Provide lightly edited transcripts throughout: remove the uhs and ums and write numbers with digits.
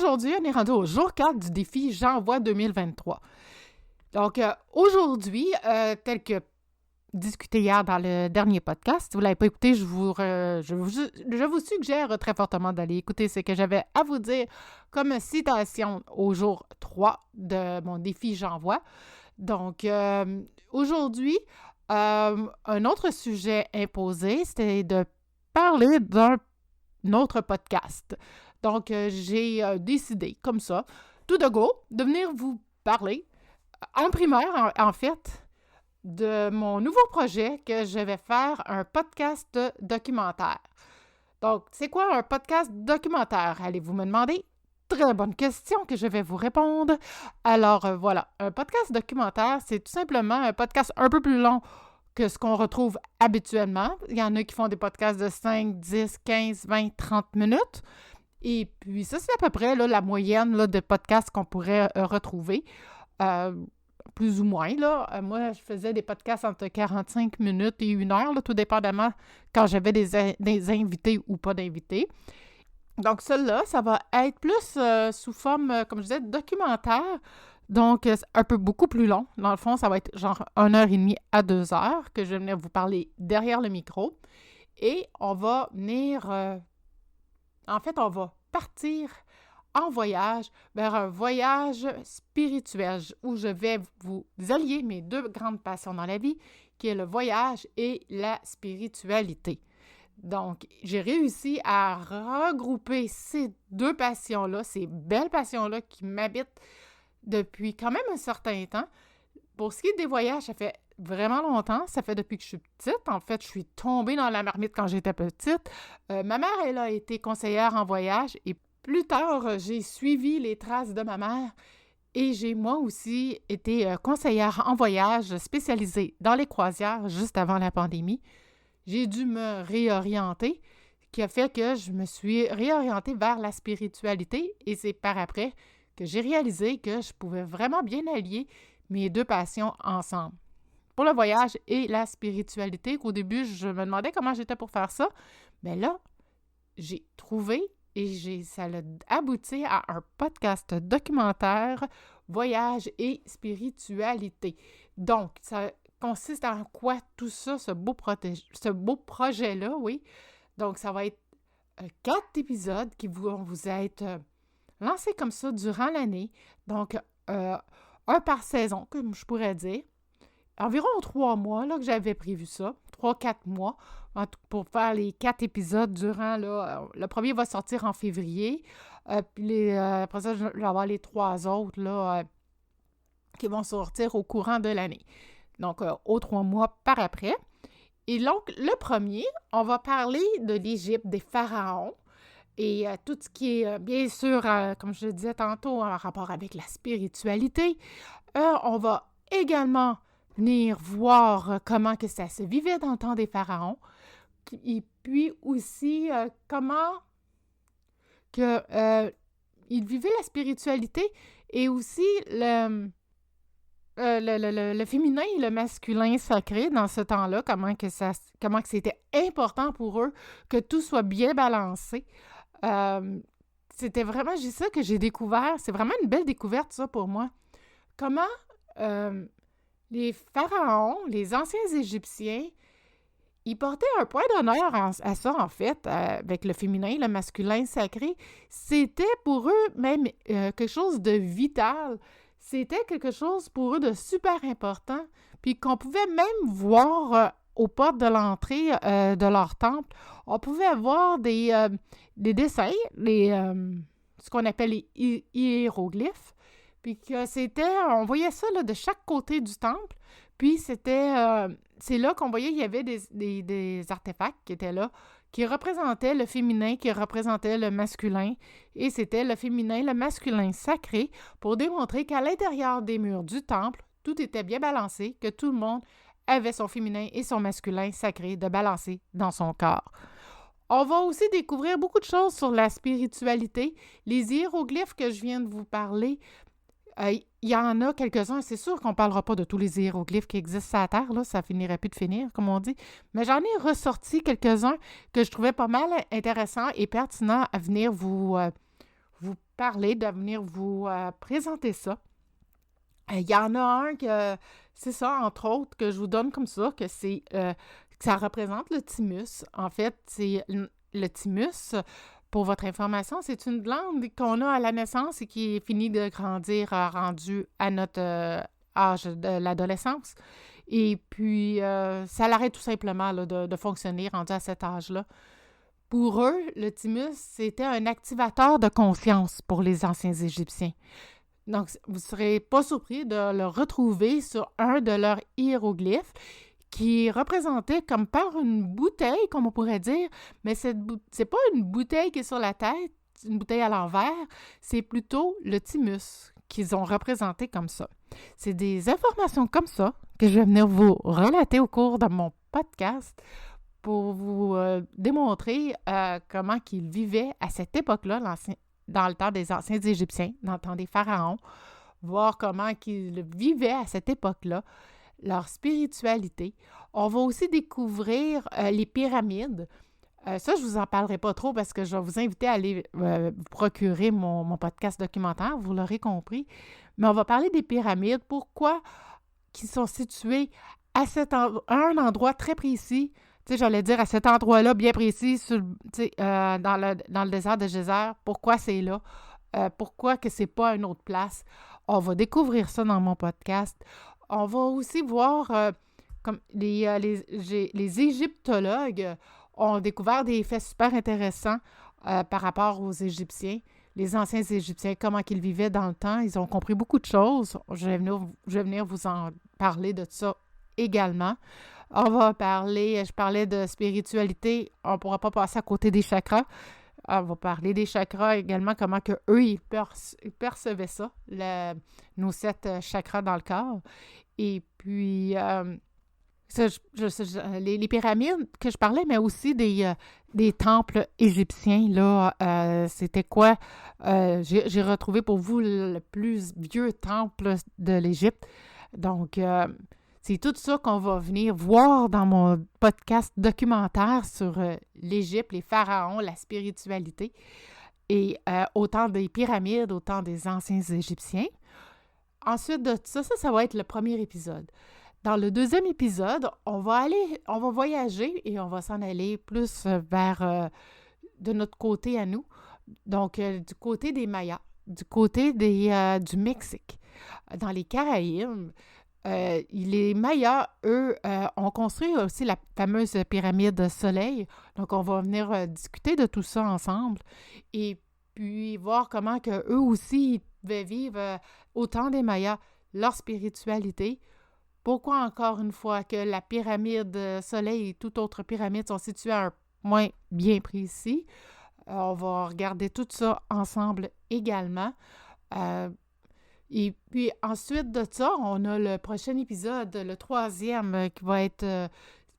aujourd'hui, on est rendu au jour 4 du défi J'envoie 2023. Donc, aujourd'hui, tel que discuté hier dans le dernier podcast, si vous ne l'avez pas écouté, je vous suggère très fortement d'aller écouter ce que j'avais à vous dire comme citation au jour 3 de mon défi J'envoie. Donc, aujourd'hui, un autre sujet imposé, c'était de parler d'un autre podcast. Donc, j'ai décidé, comme ça, tout de go, de venir vous parler en primaire, en fait, de mon nouveau projet que je vais faire un podcast documentaire. Donc, c'est quoi un podcast documentaire? Allez-vous me demander? Très bonne question que je vais vous répondre. Alors, voilà, un podcast documentaire, c'est tout simplement un podcast un peu plus long que ce qu'on retrouve habituellement. Il y en a qui font des podcasts de 5, 10, 15, 20, 30 minutes. Et puis, ça, c'est à peu près là, la moyenne là, de podcasts qu'on pourrait retrouver. Plus ou moins, là. Moi, je faisais des podcasts entre 45 minutes et 1 heure, là, tout dépendamment quand j'avais des invités ou pas d'invités. Donc, celui-là, ça va être plus sous forme, comme je disais, documentaire. Donc, un peu beaucoup plus long. Dans le fond, ça va être genre 1h30 à 2 heures que je vais venir vous parler derrière le micro. Et on va venir... en fait, on va partir en voyage vers un voyage spirituel où je vais vous allier mes deux grandes passions dans la vie, qui est le voyage et la spiritualité. Donc, j'ai réussi à regrouper ces deux passions-là, ces belles passions-là qui m'habitent depuis quand même un certain temps. Pour ce qui est des voyages, ça fait vraiment longtemps. Ça fait depuis que je suis petite. En fait, je suis tombée dans la marmite quand j'étais petite. Ma mère, elle a été conseillère en voyage et plus tard, j'ai suivi les traces de ma mère et j'ai moi aussi été conseillère en voyage spécialisée dans les croisières juste avant la pandémie. J'ai dû me réorienter, ce qui a fait que je me suis réorientée vers la spiritualité et c'est par après que j'ai réalisé que je pouvais vraiment bien allier mes deux passions ensemble. Pour le voyage et la spiritualité, qu'au début, je me demandais comment j'étais pour faire ça, mais là, j'ai trouvé et ça a abouti à un podcast documentaire, voyage et spiritualité. Donc, ça consiste en quoi tout ça, ce beau projet-là, oui. Donc, ça va être 4 épisodes qui vont vous être lancés comme ça durant l'année. Donc, un par saison, comme je pourrais dire. Environ 3 mois là, que j'avais prévu ça. 3-4 mois pour faire les 4 épisodes durant... Là, le premier va sortir en février. Puis après ça, je vais avoir les 3 autres là, qui vont sortir au courant de l'année. Donc, aux 3 mois par après. Et donc, le premier, on va parler de l'Égypte, des pharaons. Et tout ce qui est, bien sûr, comme je le disais tantôt, en rapport avec la spiritualité. On va également venir voir comment que ça se vivait dans le temps des pharaons. Et puis aussi, comment que ils vivaient la spiritualité et aussi le féminin et le masculin sacré dans ce temps-là, comment que c'était important pour eux que tout soit bien balancé. C'était vraiment ça que j'ai découvert. C'est vraiment une belle découverte, ça, pour moi. Comment les pharaons, les anciens Égyptiens, ils portaient un point d'honneur à ça, en fait, avec le féminin, le masculin sacré. C'était pour eux même quelque chose de vital. C'était quelque chose pour eux de super important. Puis qu'on pouvait même voir aux portes de l'entrée de leur temple, on pouvait voir des dessins, ce qu'on appelle les hiéroglyphes. Puis que on voyait ça là, de chaque côté du temple. Puis c'est là qu'on voyait qu'il y avait des artefacts qui étaient là, qui représentaient le féminin, qui représentaient le masculin. Et c'était le féminin, le masculin sacré, pour démontrer qu'à l'intérieur des murs du temple, tout était bien balancé, que tout le monde avait son féminin et son masculin sacré de balancer dans son corps. On va aussi découvrir beaucoup de choses sur la spiritualité. Les hiéroglyphes que je viens de vous parler, il y en a quelques-uns. C'est sûr qu'on ne parlera pas de tous les hiéroglyphes qui existent sur la Terre, là, ça finirait plus de finir, comme on dit. Mais j'en ai ressorti quelques-uns que je trouvais pas mal intéressants et pertinents à venir vous parler, de venir vous présenter ça. Il y en a un que, c'est ça, entre autres, que je vous donne comme ça, que ça représente le thymus. En fait, c'est le thymus, pour votre information, c'est une glande qu'on a à la naissance et qui finit de grandir rendu à notre âge de l'adolescence. Et puis, ça l'arrête tout simplement là, de fonctionner rendu à cet âge-là. Pour eux, le thymus, c'était un activateur de conscience pour les anciens Égyptiens. Donc, vous ne serez pas surpris de le retrouver sur un de leurs hiéroglyphes qui est représenté comme par une bouteille, comme on pourrait dire, mais c'est pas une bouteille qui est sur la tête, une bouteille à l'envers, c'est plutôt le thymus qu'ils ont représenté comme ça. C'est des informations comme ça que je vais venir vous relater au cours de mon podcast pour vous démontrer comment qu'ils vivaient à cette époque-là, dans le temps des anciens Égyptiens, dans le temps des pharaons, voir comment ils vivaient à cette époque-là, leur spiritualité. On va aussi découvrir les pyramides. Ça, je ne vous en parlerai pas trop parce que je vais vous inviter à aller vous procurer mon podcast documentaire, vous l'aurez compris. Mais on va parler des pyramides. Pourquoi qui sont situées à un endroit très précis. Tu sais, j'allais dire à cet endroit-là bien précis, dans le désert de Gézer. Pourquoi c'est là? Pourquoi que c'est pas une autre place? On va découvrir ça dans mon podcast. On va aussi voir comme les égyptologues ont découvert des faits super intéressants par rapport aux Égyptiens. Les anciens Égyptiens, comment ils vivaient dans le temps. Ils ont compris beaucoup de choses. Je vais venir vous en parler de ça également. On va parler, je parlais de spiritualité, on ne pourra pas passer à côté des chakras. On va parler des chakras également, comment que eux ils percevaient ça, nos 7 chakras dans le corps. Et puis, les pyramides que je parlais, mais aussi des temples égyptiens, là, c'était quoi? J'ai retrouvé pour vous le plus vieux temple de l'Égypte. Donc, c'est tout ça qu'on va venir voir dans mon podcast documentaire sur l'Égypte, les pharaons, la spiritualité, et autant des pyramides, autant des anciens Égyptiens. Ensuite de ça va être le premier épisode. Dans le deuxième épisode, on va voyager et on va s'en aller plus vers de notre côté à nous, donc du côté des Mayas, du côté du Mexique, dans les Caraïbes. Les Mayas, eux, ont construit aussi la fameuse pyramide Soleil. Donc, on va venir discuter de tout ça ensemble et puis voir comment que eux aussi ils pouvaient vivre autant des Mayas leur spiritualité. Pourquoi, encore une fois, que la pyramide Soleil et toute autre pyramide sont situées à un point bien précis. On va regarder tout ça ensemble également. Et puis ensuite de ça, on a le prochain épisode, le 3e, qui va être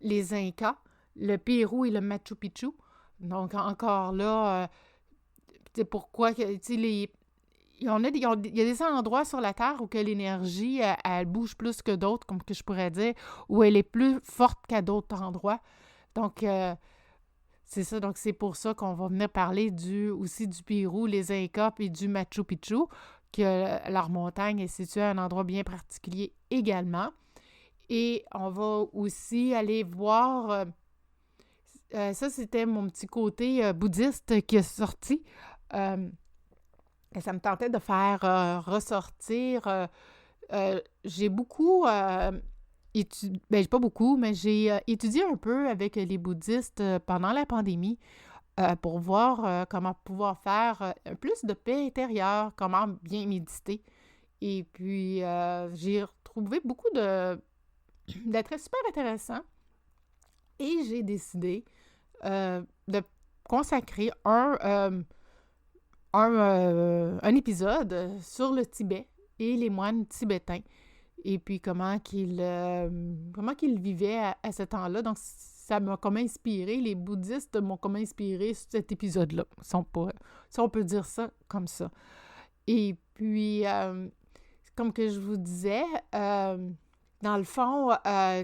les Incas, le Pérou et le Machu Picchu. Donc encore là, c'est pourquoi il y a des endroits sur la Terre où que l'énergie, elle bouge plus que d'autres, comme que je pourrais dire, où elle est plus forte qu'à d'autres endroits. Donc, c'est ça. Donc, c'est pour ça qu'on va venir parler aussi du Pérou, les Incas et du Machu Picchu, que leur montagne est située à un endroit bien particulier également. Et on va aussi aller voir... ça, c'était mon petit côté bouddhiste qui est sorti. Ça me tentait de faire ressortir... j'ai beaucoup... pas beaucoup, mais j'ai étudié un peu avec les bouddhistes pendant la pandémie pour voir comment pouvoir faire plus de paix intérieure, comment bien méditer. Et puis, j'ai retrouvé beaucoup d'être super intéressant. Et j'ai décidé de consacrer un épisode sur le Tibet et les moines tibétains. Et puis comment qu'ils vivaient à ce temps-là. Donc, ça m'a comme inspiré, les bouddhistes m'ont comme inspiré sur cet épisode-là, si on peut dire ça comme ça. Et puis, comme que je vous disais, dans le fond,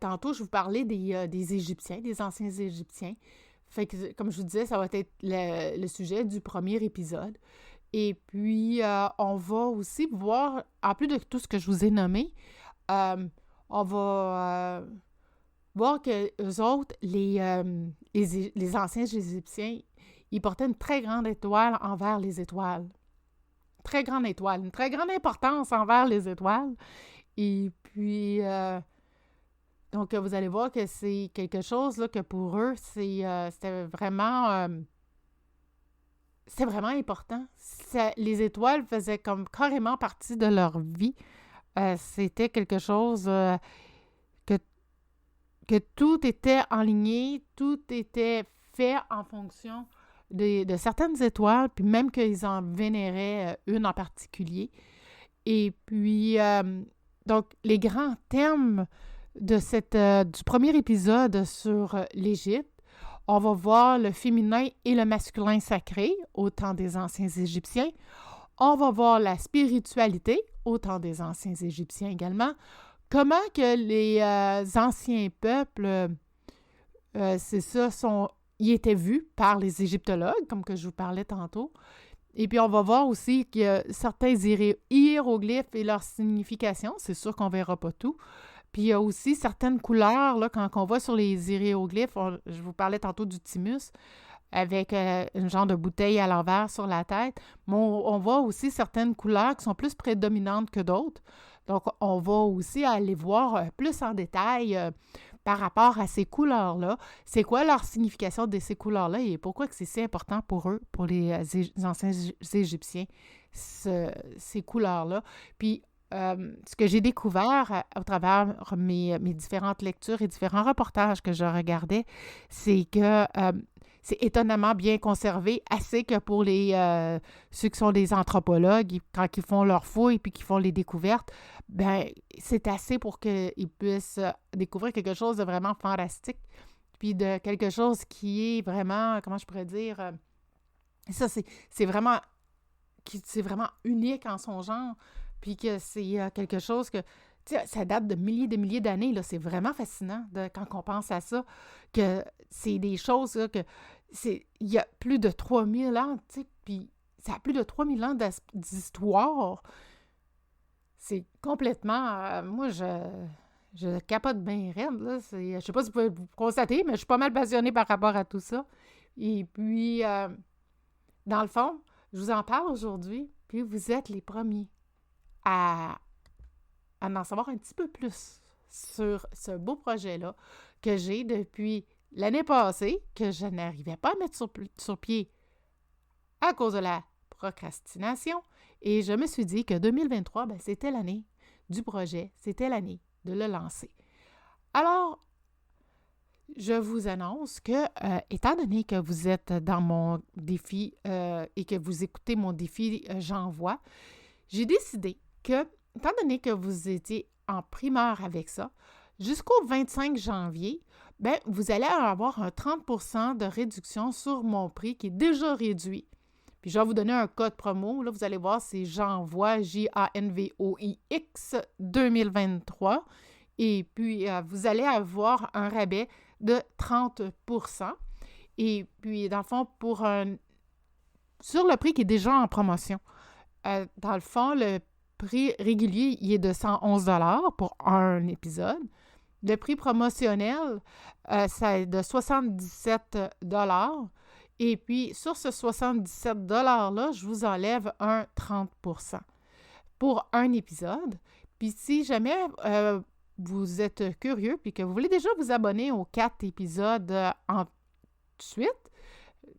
tantôt, je vous parlais des Égyptiens, des anciens Égyptiens. Fait que, comme je vous disais, ça va être le sujet du premier épisode. Et puis, on va aussi voir, en plus de tout ce que je vous ai nommé, on va voir que eux autres, les anciens Égyptiens, ils portaient une très grande étoile envers les étoiles. Très grande étoile, une très grande importance envers les étoiles. Et puis, donc, vous allez voir que c'est quelque chose là, que pour eux, c'était vraiment important. Les étoiles faisaient comme carrément partie de leur vie. C'était quelque chose que, que tout était enligné, tout était fait en fonction de certaines étoiles, puis même qu'ils en vénéraient une en particulier. Et puis, donc, les grands thèmes du premier épisode sur l'Égypte, on va voir le féminin et le masculin sacré au temps des anciens Égyptiens. On va voir la spiritualité au temps des anciens Égyptiens également. Comment que les anciens peuples, ils étaient vus par les égyptologues, comme que je vous parlais tantôt. Et puis, on va voir aussi qu'il y a certains hiéroglyphes et leur signification. C'est sûr qu'on ne verra pas tout. Puis, il y a aussi certaines couleurs, là, quand on voit sur les hiéroglyphes, je vous parlais tantôt du thymus, avec une genre de bouteille à l'envers sur la tête. Mais on voit aussi certaines couleurs qui sont plus prédominantes que d'autres. Donc, on va aussi aller voir plus en détail par rapport à ces couleurs-là. C'est quoi leur signification de ces couleurs-là et pourquoi que c'est si important pour eux, pour les anciens Égyptiens, ces couleurs-là. Puis, ce que j'ai découvert au travers mes différentes lectures et différents reportages que je regardais, c'est que c'est étonnamment bien conservé, assez que pour ceux qui sont des anthropologues, quand ils font leurs fouilles puis qu'ils font les découvertes, ben c'est assez pour qu'ils puissent découvrir quelque chose de vraiment fantastique, puis de quelque chose qui est vraiment, comment je pourrais dire, ça c'est vraiment unique en son genre, puis que c'est quelque chose que, tu sais, ça date de milliers d'années, là. C'est vraiment fascinant quand on pense à ça, que c'est des choses là, il y a plus de 3000 ans, tu sais, puis ça a plus de 3000 ans d'histoire. C'est complètement... moi, je capote bien raide, là. Je sais pas si vous pouvez vous constater, mais je suis pas mal passionnée par rapport à tout ça. Et puis, dans le fond, je vous en parle aujourd'hui, puis vous êtes les premiers à en savoir un petit peu plus sur ce beau projet-là que j'ai depuis l'année passée, que je n'arrivais pas à mettre sur pied à cause de la procrastination. Et je me suis dit que 2023, ben, c'était l'année du projet, c'était l'année de le lancer. Alors, je vous annonce que, étant donné que vous êtes dans mon défi et que vous écoutez mon défi J'envoie, j'ai décidé que, étant donné que vous étiez en primeur avec ça, jusqu'au 25 janvier, ben, vous allez avoir un 30% de réduction sur mon prix qui est déjà réduit. Puis je vais vous donner un code promo. Là, vous allez voir, c'est J'envoie, Janvoix 2023. Et puis, vous allez avoir un rabais de 30%. Et puis, dans le fond, sur le prix qui est déjà en promotion. Dans le fond, le prix régulier, il est de 111 $ pour un épisode. Le prix promotionnel, c'est de 77 $. Et puis, sur ce 77 $-là, je vous enlève un 30% pour un épisode. Puis, si jamais vous êtes curieux puis que vous voulez déjà vous abonner aux 4 épisodes en suite,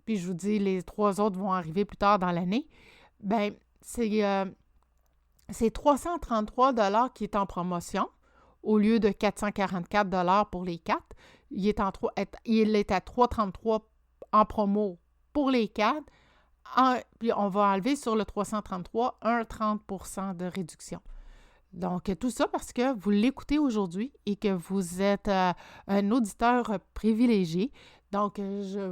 puis je vous dis, les 3 autres vont arriver plus tard dans l'année, bien, c'est 333 $ qui est en promotion au lieu de 444 $ pour les 4. Il est à 333 en promo pour les 4. Puis on va enlever sur le 333 un 30% de réduction. Donc, tout ça parce que vous l'écoutez aujourd'hui et que vous êtes un auditeur privilégié. Donc, je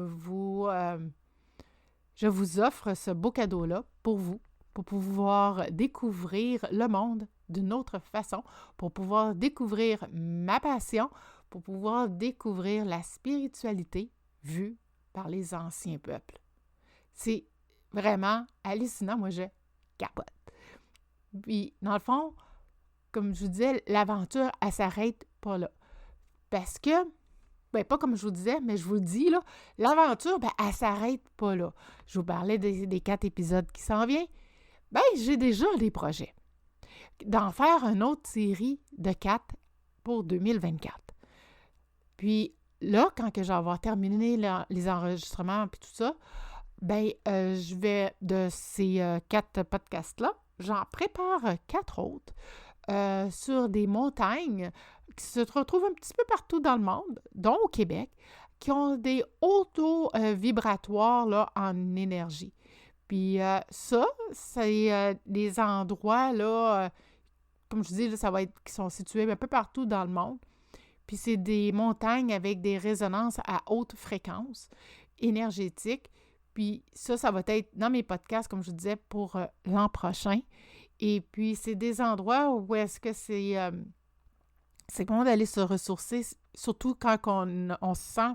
vous offre ce beau cadeau-là pour vous, pour pouvoir découvrir le monde d'une autre façon, pour pouvoir découvrir ma passion, pour pouvoir découvrir la spiritualité vue par les anciens peuples. C'est vraiment hallucinant. Moi, je capote. Puis, dans le fond, comme je vous disais, l'aventure, elle s'arrête pas là. Parce que, pas comme je vous disais, mais je vous le dis, là, l'aventure, elle s'arrête pas là. Je vous parlais des 4 épisodes qui s'en viennent. J'ai déjà des projets d'en faire une autre série de 4 pour 2024. Puis là, quand que je vais avoir terminé les enregistrements et tout ça, je vais, de ces 4 podcasts-là, j'en prépare 4 autres sur des montagnes qui se retrouvent un petit peu partout dans le monde, dont au Québec, qui ont des auto-vibratoires là, en énergie. Puis ça, c'est des endroits, là, comme je dis, là, ça va être, qui sont situés un peu partout dans le monde. Puis c'est des montagnes avec des résonances à haute fréquence énergétique. Puis ça va être dans mes podcasts, comme je vous disais, pour l'an prochain. Et puis, c'est des endroits où est-ce que c'est bon d'aller se ressourcer, surtout quand on sent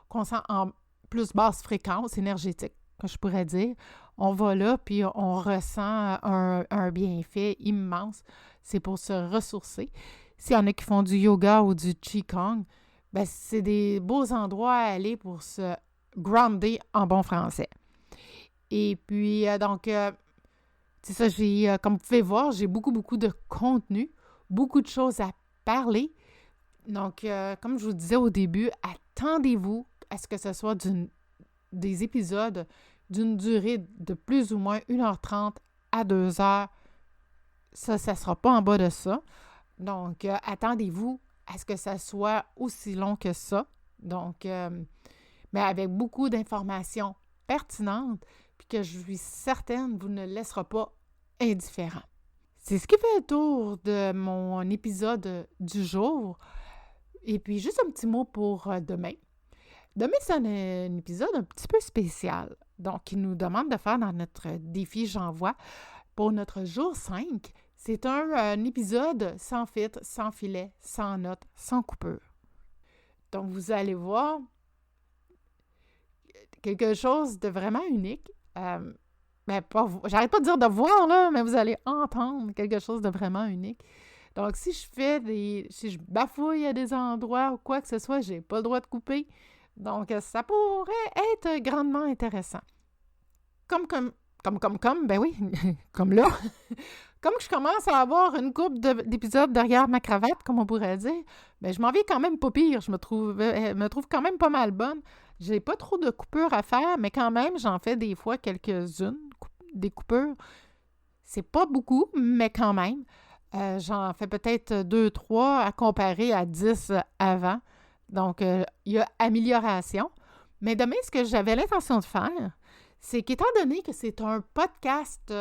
qu'on sent en plus basse fréquence énergétique, que je pourrais dire. On va là, puis on ressent un bienfait immense. C'est pour se ressourcer. S'il y en a qui font du yoga ou du Qigong, c'est des beaux endroits à aller pour se grounder en bon français. Et puis, c'est ça, comme vous pouvez voir, j'ai beaucoup, beaucoup de contenu, beaucoup de choses à parler. Donc, comme je vous disais au début, attendez-vous à ce que ce soit des épisodes d'une durée de plus ou moins 1h30 à 2h. Ça ne sera pas en bas de ça. Donc, attendez-vous à ce que ça soit aussi long que ça. Donc, mais avec beaucoup d'informations pertinentes, puis que je suis certaine vous ne laissera pas indifférent. C'est ce qui fait le tour de mon épisode du jour. Et puis, juste un petit mot pour demain. Demain, c'est un épisode un petit peu spécial. Donc, il nous demande de faire dans notre défi J'envoie pour notre jour 5. C'est un épisode sans filtre, sans filet, sans notes, sans coupure. Donc, vous allez voir quelque chose de vraiment unique. J'arrête pas de dire de voir, là, mais vous allez entendre quelque chose de vraiment unique. Donc, si je bafouille à des endroits ou quoi que ce soit, j'ai pas le droit de couper. Donc, ça pourrait être grandement intéressant. Comme, oui, comme là. Comme je commence à avoir une couple d'épisodes derrière ma cravate, comme on pourrait dire, je m'en vais quand même pas pire. Je me trouve quand même pas mal bonne. J'ai pas trop de coupures à faire, mais quand même, j'en fais des fois quelques-unes, des coupures. C'est pas beaucoup, mais quand même. J'en fais peut-être 2-3 à comparer à 10 avant. Donc, il y a amélioration. Mais demain, ce que j'avais l'intention de faire, c'est qu'étant donné que c'est un podcast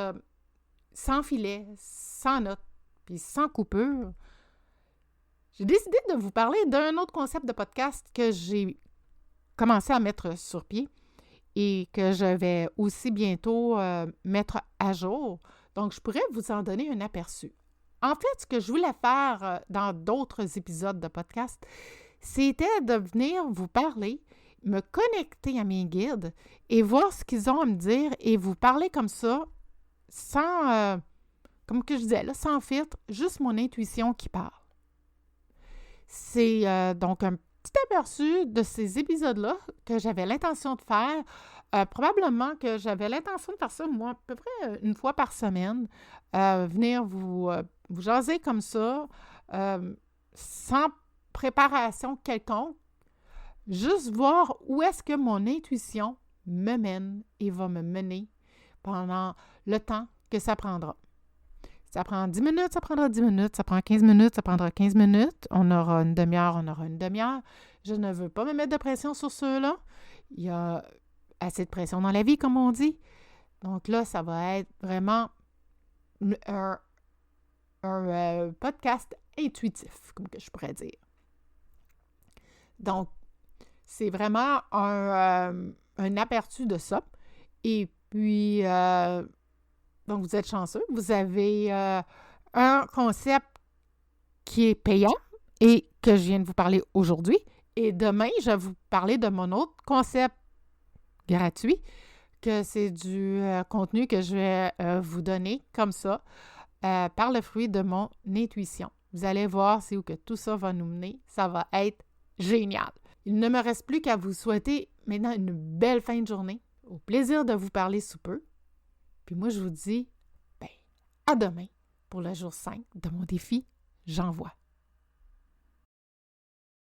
sans filet, sans notes, puis sans coupure, j'ai décidé de vous parler d'un autre concept de podcast que j'ai commencé à mettre sur pied et que je vais aussi bientôt mettre à jour. Donc, je pourrais vous en donner un aperçu. En fait, ce que je voulais faire dans d'autres épisodes de podcast, c'était de venir vous parler, me connecter à mes guides et voir ce qu'ils ont à me dire et vous parler comme ça, sans, comme que je disais, là, sans filtre, juste mon intuition qui parle. C'est donc un petit aperçu de ces épisodes-là que j'avais l'intention de faire. Probablement que j'avais l'intention de faire ça, moi, à peu près une fois par semaine. Venir vous jaser comme ça, sans préparation quelconque. Juste voir où est-ce que mon intuition me mène et va me mener pendant le temps que ça prendra. Ça prend 10 minutes, ça prendra 10 minutes. Ça prend 15 minutes, ça prendra 15 minutes. On aura une demi-heure, on aura une demi-heure. Je ne veux pas me mettre de pression sur ceux-là. Il y a assez de pression dans la vie, comme on dit. Donc là, ça va être vraiment un podcast intuitif, comme que je pourrais dire. Donc, c'est vraiment un aperçu de ça. Et puis, donc vous êtes chanceux. Vous avez un concept qui est payant et que je viens de vous parler aujourd'hui. Et demain, je vais vous parler de mon autre concept gratuit que c'est du contenu que je vais vous donner comme ça, par le fruit de mon intuition. Vous allez voir c'est où que tout ça va nous mener. Ça va être génial. Il ne me reste plus qu'à vous souhaiter maintenant une belle fin de journée. Au plaisir de vous parler sous peu. Puis moi, je vous dis, à demain pour le jour 5 de mon défi J'envoie.